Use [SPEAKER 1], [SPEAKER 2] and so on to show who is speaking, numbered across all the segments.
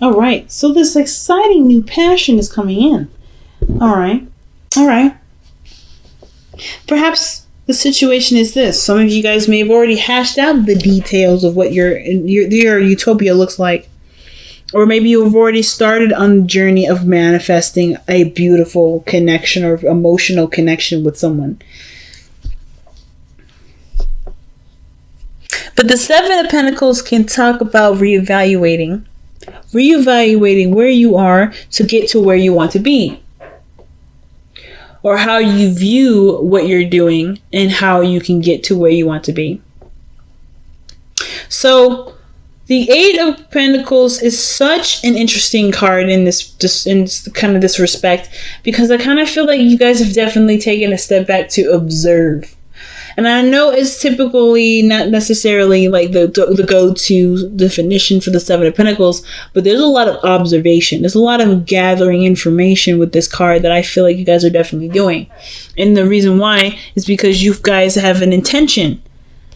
[SPEAKER 1] All right. So this exciting new passion is coming in. All right. All right. Perhaps the situation is this. Some of you guys may have already hashed out the details of what your utopia looks like. Or maybe you've already started on the journey of manifesting a beautiful connection or emotional connection with someone. But the Seven of Pentacles can talk about reevaluating where you are to get to where you want to be. Or how you view what you're doing and how you can get to where you want to be. So the Eight of Pentacles is such an interesting card in this respect, because I kind of feel like you guys have definitely taken a step back to observe. And I know it's typically not necessarily like the go-to definition for the Seven of Pentacles, but there's a lot of observation. There's a lot of gathering information with this card that I feel like you guys are definitely doing. And the reason why is because you guys have an intention.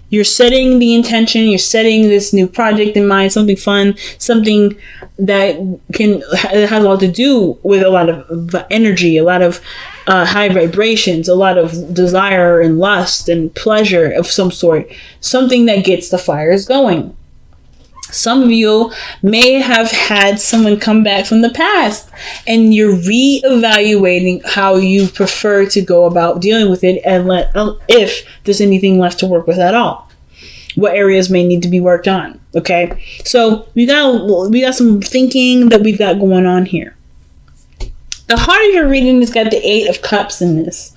[SPEAKER 1] You're setting the intention, you're setting this new project in mind, something fun, something that has a lot to do with a lot of energy, a lot of high vibrations, a lot of desire and lust and pleasure of some sort, something that gets the fires going. Some of you may have had someone come back from the past and you're reevaluating how you prefer to go about dealing with it, and if there's anything left to work with at all. What areas may need to be worked on. Okay, so we got some thinking that we've got going on here. The heart of your reading has got the Eight of Cups in this.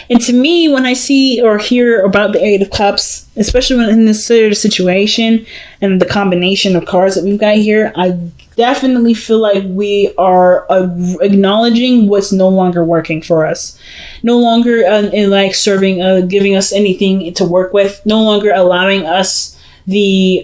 [SPEAKER 1] And to me, when I see or hear about the Eight of Cups, especially when in this sort of situation and the combination of cards that we've got here, I definitely feel like we are acknowledging what's no longer working for us. No longer in like serving, giving us anything to work with. No longer allowing us not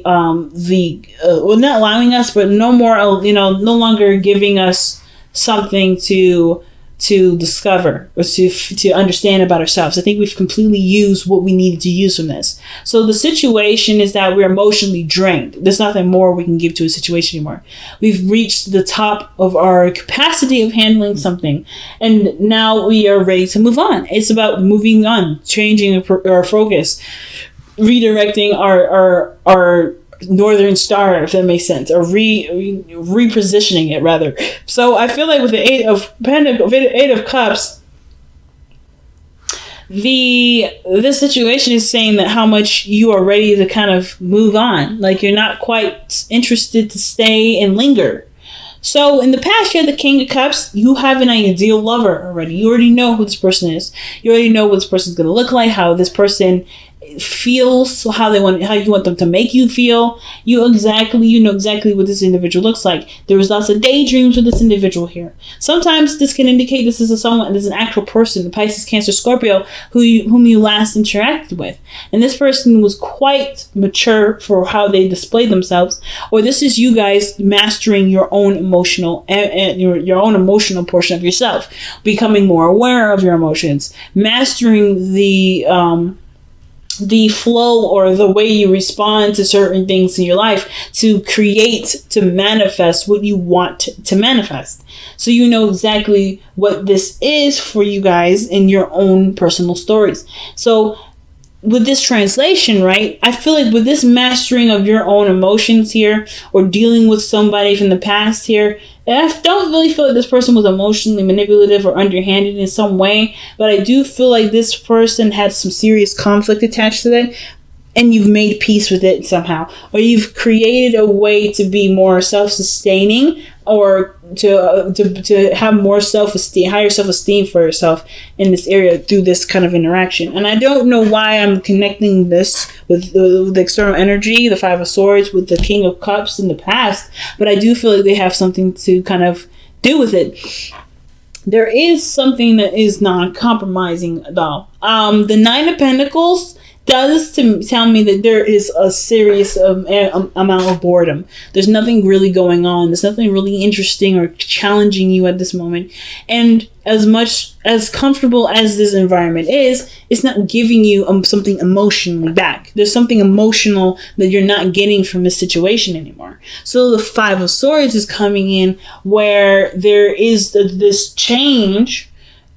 [SPEAKER 1] allowing us, but no longer giving us something to discover or to understand about ourselves. I think we've completely used what we needed to use from this. So the situation is that we're emotionally drained. There's nothing more we can give to a situation anymore. We've reached the top of our capacity of handling something, and now we are ready to move on. It's about moving on, changing our focus, redirecting our Northern Star, if that makes sense, or repositioning it rather. So I feel like with the Eight of Cups, this situation is saying that how much you are ready to kind of move on. Like you're not quite interested to stay and linger. So in the past, you had the King of Cups. You have an ideal lover already. You already know who this person is. You already know what this person's going to look like, how this person feels, how you want them to make you feel. You know exactly what this individual looks like. There was lots of daydreams with this individual here. Sometimes this can indicate this is an actual person, the Pisces, Cancer, Scorpio, whom you last interacted with, and this person was quite mature for how they display themselves. Or this is you guys mastering your own emotional and your own emotional portion of yourself, becoming more aware of your emotions, mastering the flow or the way you respond to certain things in your life to manifest what you want to manifest. So you know exactly what this is for you guys in your own personal stories. So with this translation, right, I feel like with this mastering of your own emotions here, or dealing with somebody from the past here, I don't really feel like this person was emotionally manipulative or underhanded in some way, but I do feel like this person had some serious conflict attached to that, and you've made peace with it somehow, or you've created a way to be more self-sustaining, or to have more self-esteem, higher self-esteem for yourself in this area through this kind of interaction. And I don't know why I'm connecting this with the external energy, the Five of Swords, with the King of Cups in the past, but I do feel like they have something to kind of do with it. There is something that is non-compromising though. The Nine of Pentacles does to tell me that there is a serious amount of boredom. There's nothing really going on. There's nothing really interesting or challenging you at this moment. And as much as comfortable as this environment is, it's not giving you something emotionally back. There's something emotional that you're not getting from this situation anymore. So the Five of Swords is coming in where there is this change,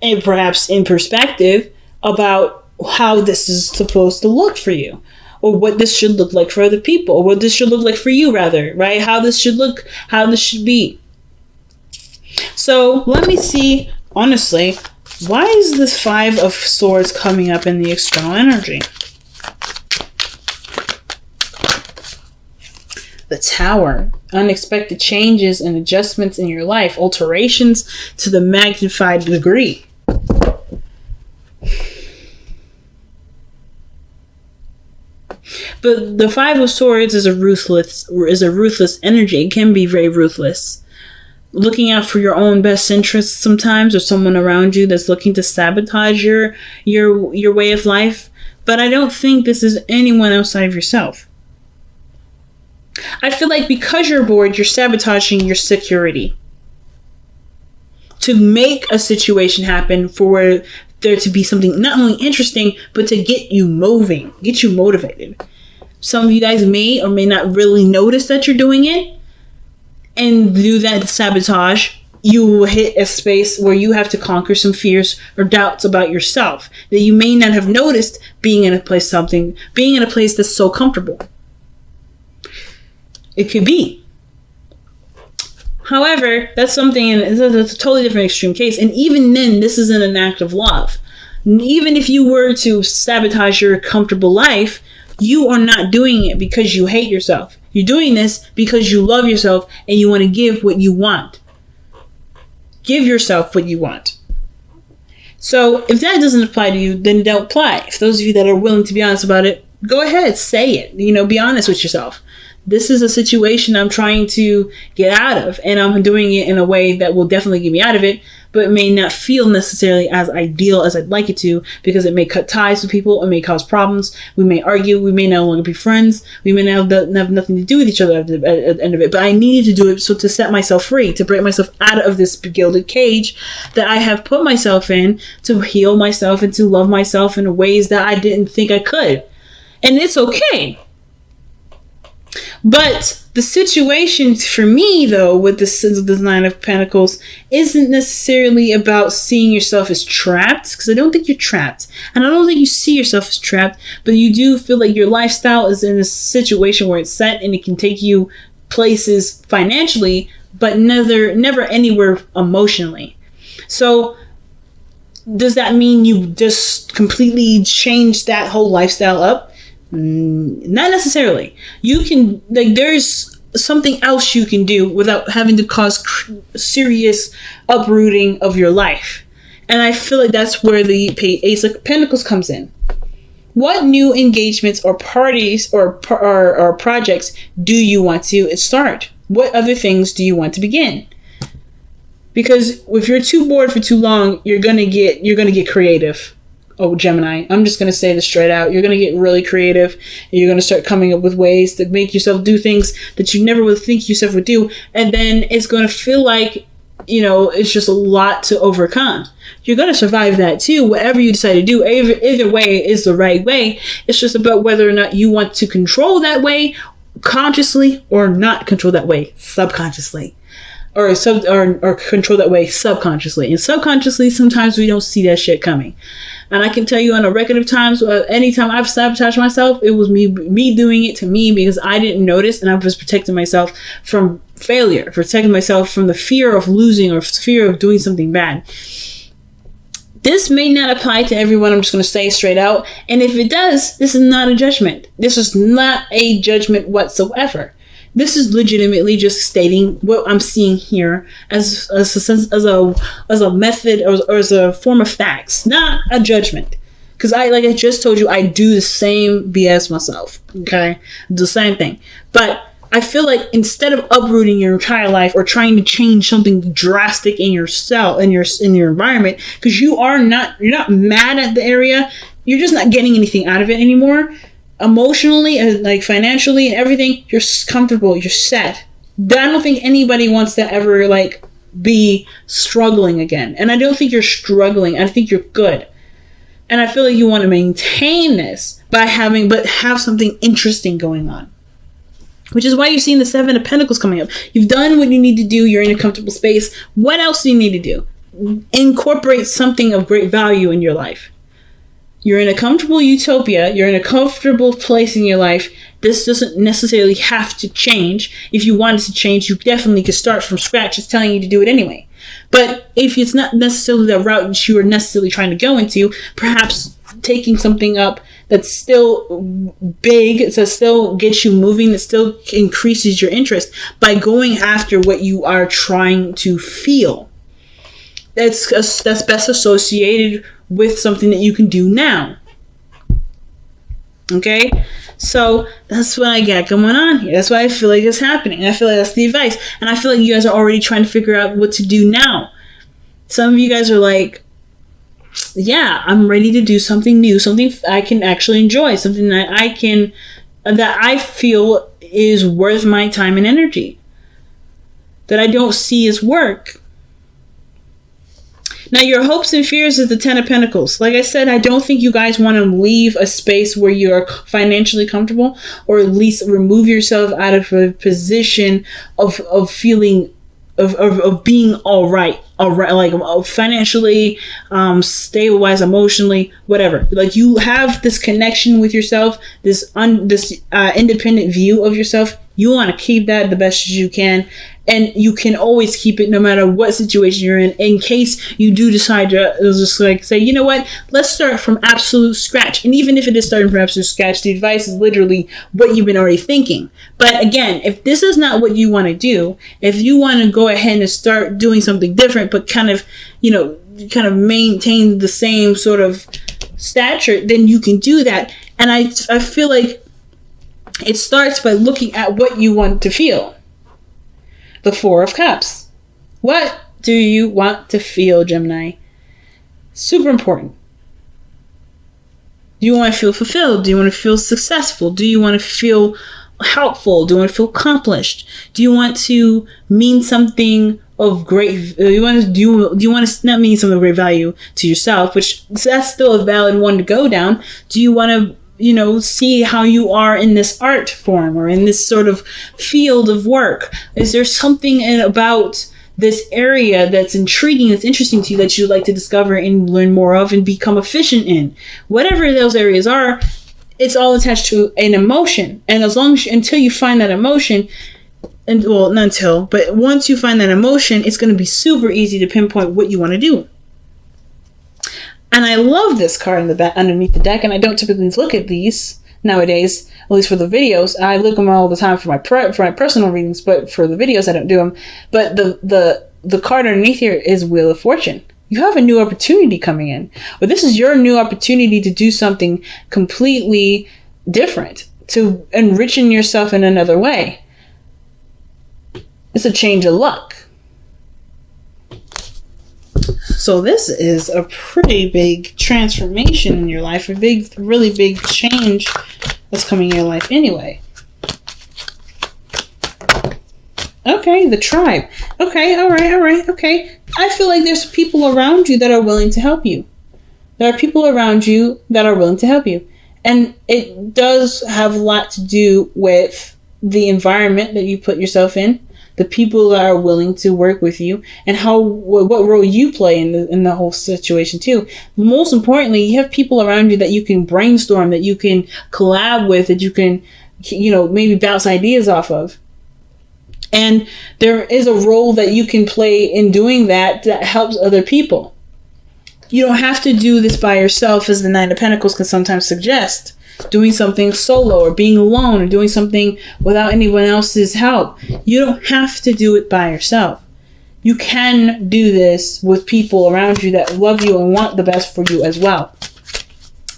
[SPEAKER 1] and perhaps in perspective, about how this is supposed to look for you, or what this should look like for other people, or what this should look like for you, rather, right? How this should look, how this should be. So let me see, honestly, why is this Five of Swords coming up in the external energy? The Tower. Unexpected changes and adjustments in your life. Alterations to the magnified degree. But the Five of Swords is a ruthless energy. It can be very ruthless. Looking out for your own best interests sometimes, or someone around you that's looking to sabotage your way of life. But I don't think this is anyone outside of yourself. I feel like because you're bored, you're sabotaging your security to make a situation happen for where there to be something not only interesting, but to get you moving, get you motivated. Some of you guys may or may not really notice that you're doing it, and do that sabotage. You will hit a space where you have to conquer some fears or doubts about yourself that you may not have noticed being in a place that's so comfortable. It could be. However, that's something, and that's a totally different extreme case. And even then, this isn't an act of love. Even if you were to sabotage your comfortable life, you are not doing it because you hate yourself. You're doing this because you love yourself and you want to give what you want. Give yourself what you want. So if that doesn't apply to you, then don't apply. If those of you that are willing to be honest about it, go ahead, say it. Be honest with yourself. This is a situation I'm trying to get out of, and I'm doing it in a way that will definitely get me out of it, but it may not feel necessarily as ideal as I'd like it to, because it may cut ties with people, it may cause problems, we may argue, we may no longer be friends, we may have nothing to do with each other at the end of it, but I needed to do it to set myself free, to break myself out of this gilded cage that I have put myself in, to heal myself and to love myself in ways that I didn't think I could. And it's okay. But the situation for me, though, with the Nine of Pentacles, isn't necessarily about seeing yourself as trapped, because I don't think you're trapped. And I don't think you see yourself as trapped, but you do feel like your lifestyle is in a situation where it's set and it can take you places financially, but never anywhere emotionally. So does that mean you just completely changed that whole lifestyle up? Not necessarily. You can, there's something else you can do without having to cause serious uprooting of your life. And I feel like that's where the Ace of Pentacles comes in. What new engagements or parties or projects do you want to start? What other things do you want to begin? Because if you're too bored for too long, you're gonna get creative. Oh, Gemini, I'm just going to say this straight out. You're going to get really creative, and you're going to start coming up with ways to make yourself do things that you never would think yourself would do. And then it's going to feel like, it's just a lot to overcome. You're going to survive that too. Whatever you decide to do, either way is the right way. It's just about whether or not you want to control that way consciously or not control that way subconsciously. Or control that way subconsciously. And subconsciously, sometimes we don't see that shit coming. And I can tell you on a record of times, anytime I've sabotaged myself, it was me doing it to me because I didn't notice, and I was protecting myself from failure, protecting myself from the fear of losing or fear of doing something bad. This may not apply to everyone, I'm just going to say straight out. And if it does, this is not a judgment. This is not a judgment whatsoever. This is legitimately just stating what I'm seeing here as a method or as a form of facts, not a judgment. Because like I just told you, I do the same BS myself. Okay, the same thing. But I feel like instead of uprooting your entire life or trying to change something drastic in yourself, in your environment, because you're not mad at the area. you're just not getting anything out of it anymore. Emotionally and like financially and everything, you're comfortable, you're set. I don't think anybody wants to ever like be struggling again. And I don't think you're struggling. I think you're good. And I feel like you want to maintain this by have something interesting going on. Which is why you're seeing the Seven of Pentacles coming up. You've done what you need to do. You're in a comfortable space. What else do you need to do? Incorporate something of great value in your life. You're in a comfortable utopia. You're in a comfortable place in your life. This doesn't necessarily have to change. If you wanted to change, you definitely could start from scratch. It's telling you to do it anyway. But if it's not necessarily the route that you are necessarily trying to go into, perhaps taking something up that's still big, that still gets you moving, that still increases your interest by going after what you are trying to feel. That's best associated with something that you can do now. Okay? So that's what I got going on here. That's what I feel like is happening. I feel like that's the advice. And I feel like you guys are already trying to figure out what to do now. Some of you guys are like, yeah, I'm ready to do something new, something I can actually enjoy, something that I feel is worth my time and energy, that I don't see as work. Now, your hopes and fears is the Ten of Pentacles. Like I said, I don't think you guys want to leave a space where you're financially comfortable, or at least remove yourself out of a position of feeling of being all right, like financially, stable-wise, emotionally, whatever. Like you have this connection with yourself, this independent view of yourself. You want to keep that the best as you can. And you can always keep it no matter what situation you're in case you do decide to just like say, you know what, let's start from absolute scratch. And even if it is starting from absolute scratch, the advice is literally what you've been already thinking. But again, if this is not what you want to do, if you want to go ahead and start doing something different, but kind of maintain the same sort of stature, then you can do that. And I feel like it starts by looking at what you want to feel. The Four of Cups. What do you want to feel, Gemini? Super important. Do you want to feel fulfilled? Do you want to feel successful? Do you want to feel helpful? Do you want to feel accomplished? Do you want to mean something of great? Do you want to not mean something of great value to yourself? Which that's still a valid one to go down. Do you want to see how you are in this art form or in this sort of field of work? Is there something about this area that's intriguing, that's interesting to you, that you'd like to discover and learn more of and become efficient in? Whatever those areas are, it's all attached to an emotion. And until you find that emotion, but once you find that emotion, it's going to be super easy to pinpoint what you want to do. And I love this card in the back underneath the deck, and I don't typically look at these nowadays, at least for the videos. I look at them all the time for my personal readings, but for the videos I don't do them. But the card underneath here is Wheel of Fortune. You have a new opportunity coming in. But this is your new opportunity to do something completely different, to enriching yourself in another way. It's a change of luck. So this is a pretty big transformation in your life, really big change that's coming in your life anyway. Okay, the tribe. Okay, all right, okay. I feel like there's people around you that are willing to help you. There are people around you that are willing to help you. And it does have a lot to do with the environment that you put yourself in, the people that are willing to work with you, and what role you play in the whole situation too. Most importantly, you have people around you that you can brainstorm, that you can collab with, that you can, maybe bounce ideas off of. And there is a role that you can play in doing that helps other people. You don't have to do this by yourself, as the Nine of Pentacles can sometimes suggest. Doing something solo or being alone or doing something without anyone else's help. You don't have to do it by yourself. You can do this with people around you that love you and want the best for you as well.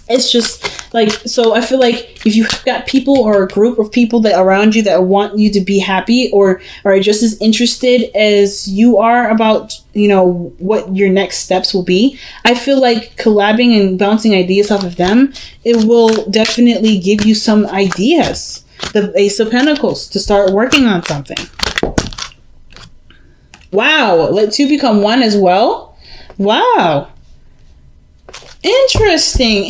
[SPEAKER 1] It's just Like, so I feel like if you've got people or a group of people that around you that want you to be happy or are just as interested as you are about, you know, what your next steps will be, I feel like collabing and bouncing ideas off of them, it will definitely give you some ideas. The Ace of Pentacles, to start working on something. Wow, let two become one as well. Wow. Interesting.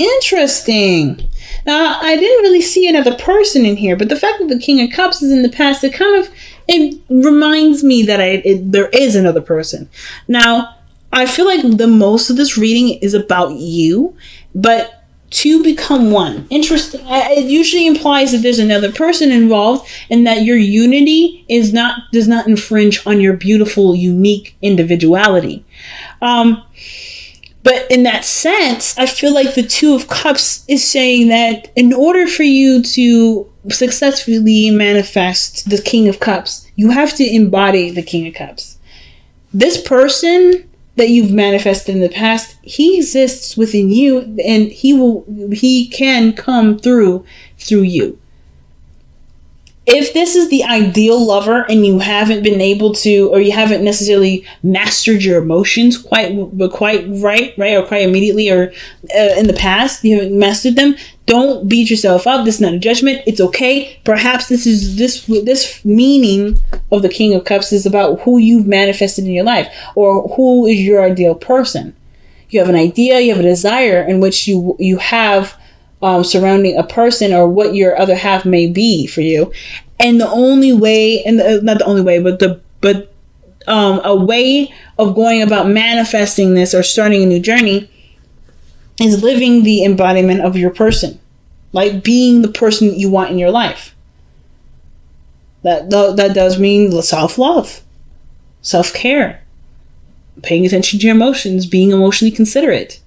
[SPEAKER 1] Now, I didn't really see another person in here, but the fact that the King of Cups is in the past, it reminds me that there is another person. Now, I feel like the most of this reading is about you, but two become one. Interesting. It usually implies that there's another person involved and that your unity does not infringe on your beautiful, unique individuality. But in that sense, I feel like the Two of Cups is saying that in order for you to successfully manifest the King of Cups, you have to embody the King of Cups. This person that you've manifested in the past, he exists within you, and he can come through you. If this is the ideal lover and you haven't been able to, or you haven't necessarily mastered your emotions quite right, or quite immediately, or in the past, you haven't mastered them, don't beat yourself up. This is not a judgment. It's okay. Perhaps this meaning of the King of Cups is about who you've manifested in your life, or who is your ideal person. You have an idea, you have a desire in which you have surrounding a person, or what your other half may be for you. And the only way, not the only way, but a way of going about manifesting this or starting a new journey is living the embodiment of your person, like being the person that you want in your life. That does mean self-love, self-care, paying attention to your emotions, being emotionally considerate.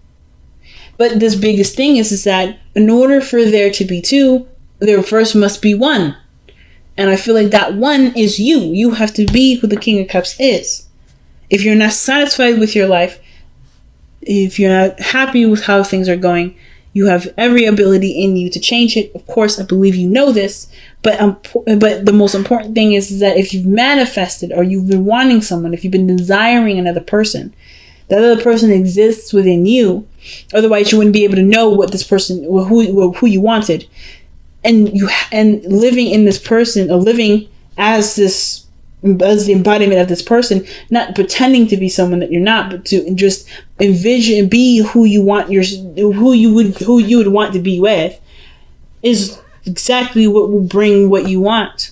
[SPEAKER 1] But this biggest thing is that in order for there to be two, there first must be one. And I feel like that one is you. You have to be who the King of Cups is. If you're not satisfied with your life, if you're not happy with how things are going, you have every ability in you to change it. Of course, I believe you know this. But the most important thing is that if you've manifested, or you've been wanting someone, if you've been desiring another person, that other person exists within you. Otherwise, you wouldn't be able to know what this person, who you wanted, and living in this person, or living as the embodiment of this person, not pretending to be someone that you're not, but to just envision and be who you would want to be with, is exactly what will bring what you want.